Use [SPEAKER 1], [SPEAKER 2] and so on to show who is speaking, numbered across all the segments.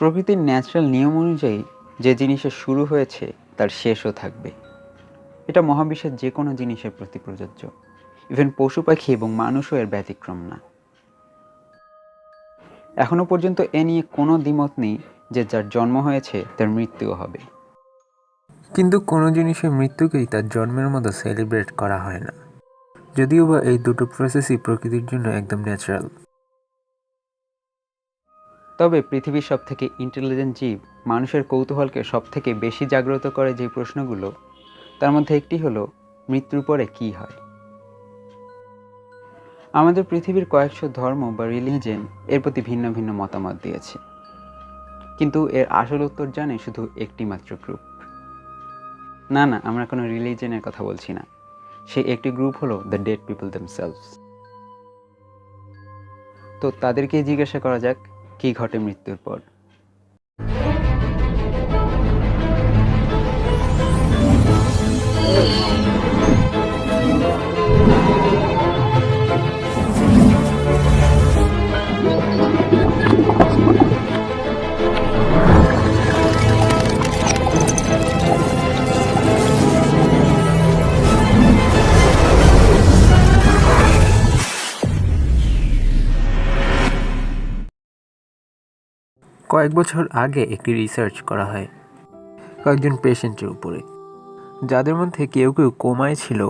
[SPEAKER 1] প্রকৃতির ন্যাচারাল নিয়ম অনুযায়ী যে জিনিসের শুরু হয়েছে তার শেষও থাকবে। এটা মহাবিশ্বের যে কোনো জিনিসের প্রতি প্রযোজ্য। ইভেন পশু পাখি এবং মানুষও এর ব্যতিক্রম না। এখনো পর্যন্ত এ নিয়ে কোনো দ্বিমত নেই যে যার জন্ম হয়েছে তার মৃত্যুও হবে।
[SPEAKER 2] কিন্তু কোনো জিনিসের মৃত্যুকেই তার জন্মের মতো সেলিব্রেট করা হয় না, যদিও বা এই দুটো প্রসেসই প্রকৃতির জন্য একদম ন্যাচারাল।
[SPEAKER 1] তবে পৃথিবীর সবথেকে ইন্টেলিজেন্ট জীব মানুষের কৌতূহলকে সবথেকে বেশি জাগ্রত করে যে প্রশ্নগুলো, তার মধ্যে একটি হলো মৃত্যুর পরে কী হয়। আমাদের পৃথিবীর কয়েকশো ধর্ম বা রিলিজিয়ন এর প্রতি ভিন্ন ভিন্ন মতামত দিয়েছে, কিন্তু এর আসল উত্তর জানে শুধু একটি মাত্র গ্রুপ। না, আমরা কোনো রিলিজিয়নের কথা বলছি না। সেই একটি গ্রুপ হলো দ্য ডেড পিপল দেমসেলভস। তো তাদেরকে জিজ্ঞাসা করা যাক কী ঘটে মৃত্যুর পর।
[SPEAKER 2] কয়েক বছর আগে একটি রিসার্চ করা হয় কয়েকজন পেশেন্টের উপরে, যাদের মধ্যে কেউ কেউ কোমায় ছিল,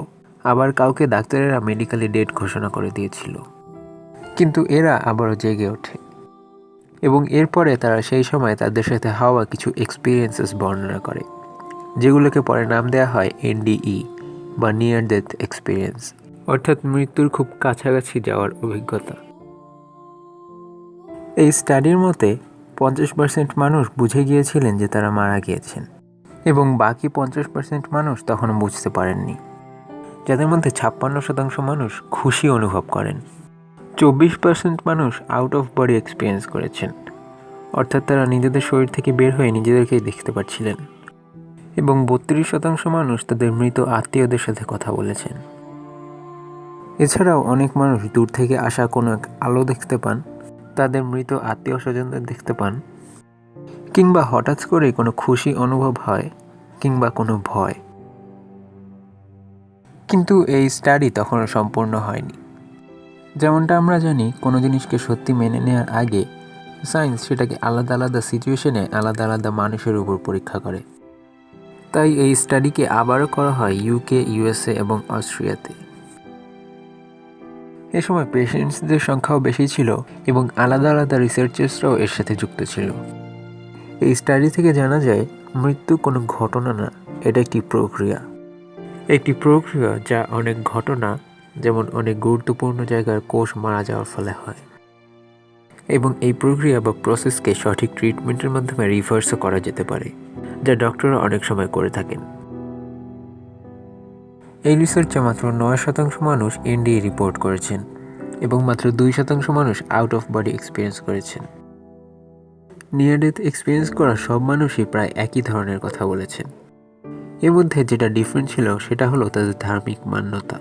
[SPEAKER 2] আবার কাউকে ডাক্তারেরা মেডিকেলি ডেড ঘোষণা করে দিয়েছিল। কিন্তু এরা আবারও জেগে ওঠে এবং এরপরে তারা সেই সময় তাদের সাথে হওয়া কিছু এক্সপিরিয়েন্সেস বর্ণনা করে, যেগুলোকে পরে নাম দেওয়া হয় NDE বা নিয়ার ডেথ এক্সপিরিয়েন্স, অর্থাৎ মৃত্যুর খুব কাছাকাছি যাওয়ার অভিজ্ঞতা। এই স্টাডির মতে 50% মানুষ বুঝে গিয়েছিলেন যে তারা মারা গিয়েছেন এবং বাকি 50% মানুষ তখনও বুঝতে পারেননি, যাদের মধ্যে 56% মানুষ খুশি অনুভব করেন। 24% মানুষ আউট অফ বডি এক্সপিরিয়েন্স করেছেন, অর্থাৎ তারা নিজেদের শরীর থেকে বের হয়ে নিজেদেরকেই দেখতে পাচ্ছিলেন, এবং 32% মানুষ তাদের মৃত আত্মীয়দের সাথে কথা বলেছেন। এছাড়াও অনেক মানুষ দূর থেকে আসা কোনো এক আলো দেখতে পান, তাদের মৃত আত্মীয় স্বজনদের দেখতে পান, কিংবা হঠাৎ করে কোনো খুশি অনুভব হয় কিংবা কোনো ভয়। কিন্তু এই স্টাডি তখনও সম্পূর্ণ হয়নি। যেমনটা আমরা জানি, কোনো জিনিসকে সত্যি মেনে নেওয়ার আগে সায়েন্স সেটাকে আলাদা আলাদা সিচুয়েশনে আলাদা আলাদা মানুষের উপর পরীক্ষা করে। তাই এই স্টাডিকে আবারও করা হয় UK, USA এবং অস্ট্রিয়াতে। এ সময় পেশেন্টসদের সংখ্যাও বেশি ছিল এবং আলাদা আলাদা রিসার্চার্সরাও এর সাথে যুক্ত ছিল। এই স্টাডি থেকে জানা যায় মৃত্যু কোনো ঘটনা না, এটা একটি প্রক্রিয়া। একটি প্রক্রিয়া যা অনেক ঘটনা, যেমন অনেক গুরুত্বপূর্ণ জায়গার কোষ মারা যাওয়ার ফলে হয়, এবং এই প্রক্রিয়া বা প্রসেসকে সঠিক ট্রিটমেন্টের মাধ্যমে রিভার্সও করা যেতে পারে, যা ডক্টররা অনেক সময় করে থাকেন। এই রিসার্চে মাত্র 9% মানুষ NDE রিপোর্ট করেছেন এবং মাত্র 2% মানুষ আউট অফ বডি এক্সপিরিয়েন্স করেছেন। নিয়ার ডেথ এক্সপিরিয়েন্স করা সব মানুষই প্রায় একই ধরনের কথা বলেছেন। এর মধ্যে যেটা ডিফারেন্ট ছিল সেটা হলো তাদের ধার্মিক মান্যতা।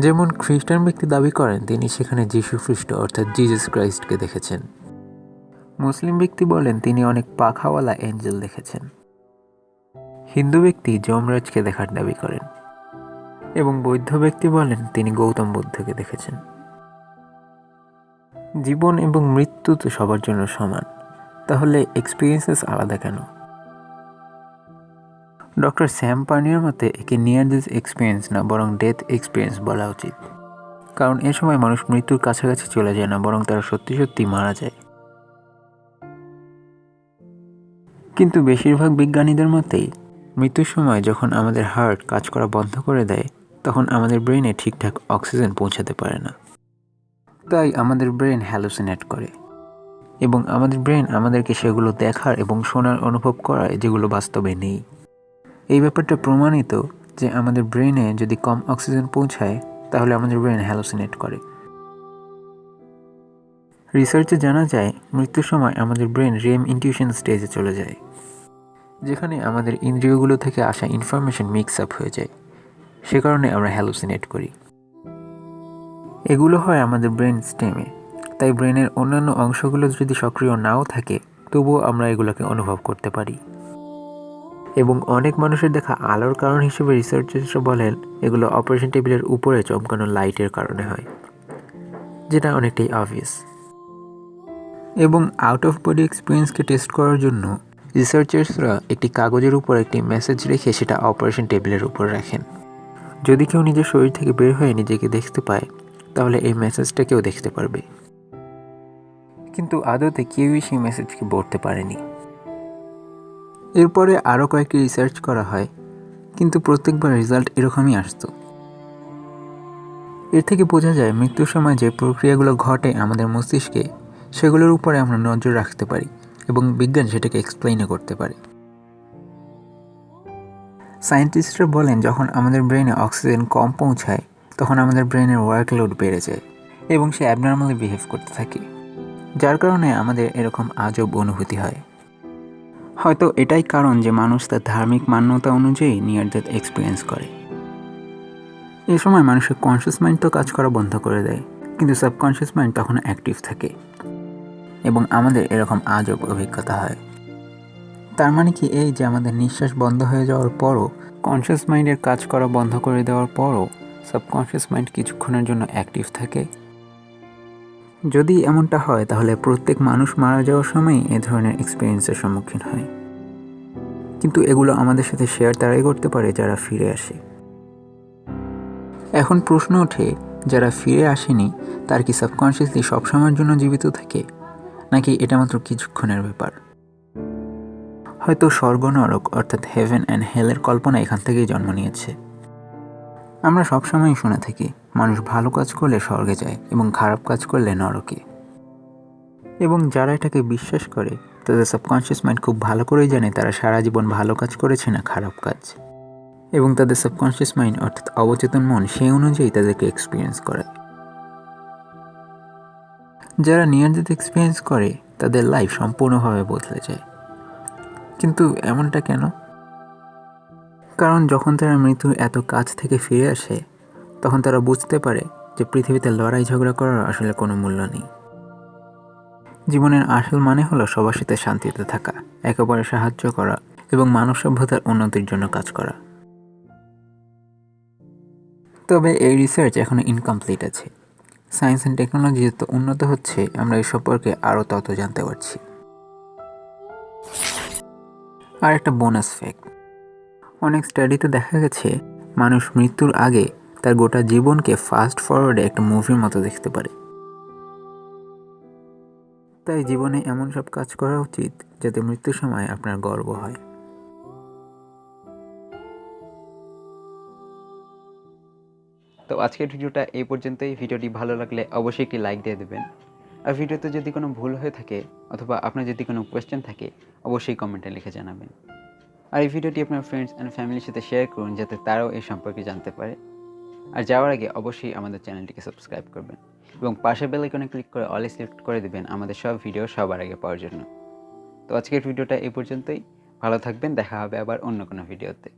[SPEAKER 2] যেমন খ্রিস্টান ব্যক্তি দাবি করেন তিনি সেখানে যীশু খ্রিস্ট অর্থাৎ জিজাস ক্রাইস্টকে দেখেছেন। মুসলিম ব্যক্তি বলেন তিনি অনেক পাখাওয়ালা এঞ্জেল দেখেছেন। হিন্দু ব্যক্তি যমরাজকে দেখার দাবি করেন এবং বৌদ্ধ ব্যক্তি বলেন তিনি গৌতম বুদ্ধকে দেখেছেন। জীবন এবং মৃত্যু তো সবার জন্য সমান, তাহলে এক্সপিরিয়েন্সেস আলাদা কেন? ডক্টর স্যাম পার্নিয়ার মতে একে নিয়ার ডেথ এক্সপিরিয়েন্স না, বরং ডেথ এক্সপিরিয়েন্স বলা উচিত, কারণ এ সময় মানুষ মৃত্যুর কাছাকাছি চলে যায় না, বরং তারা সত্যি সত্যি মারা যায়। কিন্তু বেশিরভাগ বিজ্ঞানীদের মতেই মৃত্যুর সময় যখন আমাদের হার্ট কাজ করা বন্ধ করে দেয়, তখন আমাদের ব্রেনে ঠিকঠাক অক্সিজেন পৌঁছাতে পারে না, তাই আমাদের ব্রেন হ্যালুসিনেট করে এবং আমাদের ব্রেন আমাদেরকে সেগুলো দেখার এবং শোনার অনুভব করায় যেগুলো বাস্তবে নেই। এই ব্যাপারটা প্রমাণিত যে আমাদের ব্রেনে যদি কম অক্সিজেন পৌঁছায় তাহলে আমাদের ব্রেন হ্যালুসিনেট করে। রিসার্চে জানা যায় মৃত্যুর সময় আমাদের ব্রেন রেম ইনটিউশন স্টেজে চলে যায়, যেখানে আমাদের ইন্দ্রিয়গুলো থেকে আসা ইনফরমেশন মিক্স আপ হয়ে যায়, সে কারণে আমরা হ্যালুসিনেট করি। এগুলো হয় আমাদের ব্রেন স্টেমে, তাই ব্রেনের অন্যান্য অংশগুলো যদি সক্রিয় নাও থাকে তবুও আমরা এগুলোকে অনুভব করতে পারি। এবং অনেক মানুষের দেখা আলোর কারণ হিসেবে রিসার্চার্সরা বলেন এগুলো অপারেশন টেবিলের উপরে চমকানো লাইটের কারণে হয়, যেটা অনেকটাই অবভিয়াস। এবং আউট অফ বডি এক্সপিরিয়েন্সকে টেস্ট করার জন্য রিসার্চার্সরা একটি কাগজের উপর একটি মেসেজ রেখে সেটা অপারেশন টেবিলের উপর রাখেন। যদি কেউ নিজের শরীর থেকে বের হয়ে নিজেকে দেখতে পায় তাহলে এই মেসেজটা কেউ দেখতে পারবে, কিন্তু আদতে কেউই সেই মেসেজকে পড়তে পারেনি। এরপরে আরও কয়েকটি রিসার্চ করা হয়, কিন্তু প্রত্যেকবার রেজাল্ট এরকমই আসতো। এর থেকে বোঝা যায় মৃত্যুর সময় যে প্রক্রিয়াগুলো ঘটে আমাদের মস্তিষ্কে সেগুলোর উপরে আমরা নজর রাখতে পারি এবং বিজ্ঞান সেটাকে এক্সপ্লেইনও করতে পারে। সায়েন্টিস্টরা বলেন যখন আমাদের ব্রেনে অক্সিজেন কম পৌঁছায় তখন আমাদের ব্রেনের ওয়ার্কলোড বেড়ে যায় এবং সে অ্যাবনর্মালি বিহেভ করতে থাকে, যার কারণে আমাদের এরকম আজব অনুভূতি হয়। হয়তো এটাই কারণ যে মানুষ তার ধার্মিক মান্যতা অনুযায়ী নিয়ার ডেথ এক্সপিরিয়েন্স করে। এই সময় মানুষের কনসিয়াস মাইন্ড তো কাজ করা বন্ধ করে দেয়, কিন্তু সাবকনসিয়াস মাইন্ড তখন অ্যাক্টিভ থাকে এবং আমাদের এরকম আজব অভিজ্ঞতা হয়। তার মানে কি এই যে আমাদের নিঃশ্বাস বন্ধ হয়ে যাওয়ার পরও, কনসিয়াস মাইন্ডের কাজ করা বন্ধ করে দেওয়ার পরও সাবকনসিয়াস মাইন্ড কিছুক্ষণের জন্য অ্যাক্টিভ থাকে? যদি এমনটা হয় তাহলে প্রত্যেক মানুষ মারা যাওয়ার সময় এ ধরনের এক্সপিরিয়েন্সের সম্মুখীন হয়, কিন্তু এগুলো আমাদের সাথে শেয়ার তারাই করতে পারে যারা ফিরে আসে। এখন প্রশ্ন ওঠে, যারা ফিরে আসেনি তার কি সাবকনসিয়াসলি সবসময়ের জন্য জীবিত থাকে, নাকি এটা মাত্র কিছুক্ষণের ব্যাপার? হয়তো স্বর্গ নরক অর্থাৎ হেভেন অ্যান্ড হেলের কল্পনা এখান থেকেই জন্ম নিয়েছে। আমরা সবসময়ই শুনে থাকি মানুষ ভালো কাজ করলে স্বর্গে যায় এবং খারাপ কাজ করলে নরকে। এবং যারা এটাকে বিশ্বাস করে তাদের সাবকনশিয়াস মাইন্ড খুব ভালো করেই জানে তারা সারা জীবন ভালো কাজ করেছে না খারাপ কাজ, এবং তাদের সাবকনশিয়াস মাইন্ড অর্থাৎ অবচেতন মন সেই অনুযায়ী তাদেরকে এক্সপিরিয়েন্স করে। যারা নিয়ার ডেথ এক্সপিরিয়েন্স করে তাদের লাইফ সম্পূর্ণভাবে বদলে যায়। কিন্তু এমনটা কেন? কারণ যখন তারা মৃত্যুর এত কাছ থেকে ফিরে আসে তখন তারা বুঝতে পারে যে পৃথিবীতে লড়াই ঝগড়া করার আসলে কোনো মূল্য নেই। জীবনের আসল মানে হলো সবার সাথে শান্তিতে থাকা, একে অপরের সাহায্য করা এবং মানব সভ্যতার উন্নতির জন্য কাজ করা। তবে এই রিসার্চ এখনো ইনকমপ্লিট আছে। সায়েন্স অ্যান্ড টেকনোলজি যত উন্নত হচ্ছে আমরা এই সম্পর্কে আরও তত জানতে পারছি। আর একটা বোনাস ফ্যাক্ট, অনেক স্টাডিতে দেখা গেছে মানুষ মৃত্যুর আগে তার গোটা জীবনকে ফাস্ট ফরওয়ার্ডে একটা মুভির মতো দেখতে পারে। তাই জীবনে এমন সব কাজ করা উচিত যাতে মৃত্যুর সময় আপনার গর্ব হয়।
[SPEAKER 1] তো আজকের ভিডিওটা এই পর্যন্তই। ভিডিওটি ভালো লাগলে অবশ্যই একটি লাইক দিয়ে দেবেন। আর ভিডিওতে যদি কোনো ভুল হয়ে থাকে অথবা আপনার যদি কোনো কোয়েশ্চেন থাকে অবশ্যই কমেন্টে লিখে জানাবেন। আর এই ভিডিওটি আপনার ফ্রেন্ডস অ্যান্ড ফ্যামিলির সাথে শেয়ার করুন যাতে তারাও এই সম্পর্কে জানতে পারে। আর যাওয়ার আগে অবশ্যই আমাদের চ্যানেলটিকে সাবস্ক্রাইব করবেন এবং পাশের বেল আইকনে ক্লিক করে অল সিলেক্ট করে দেবেন আমাদের সব ভিডিও সবার আগে পাওয়ার জন্য। তো আজকের ভিডিওটা এই পর্যন্তই। ভালো থাকবেন, দেখা হবে আবার অন্য কোনো ভিডিওতে।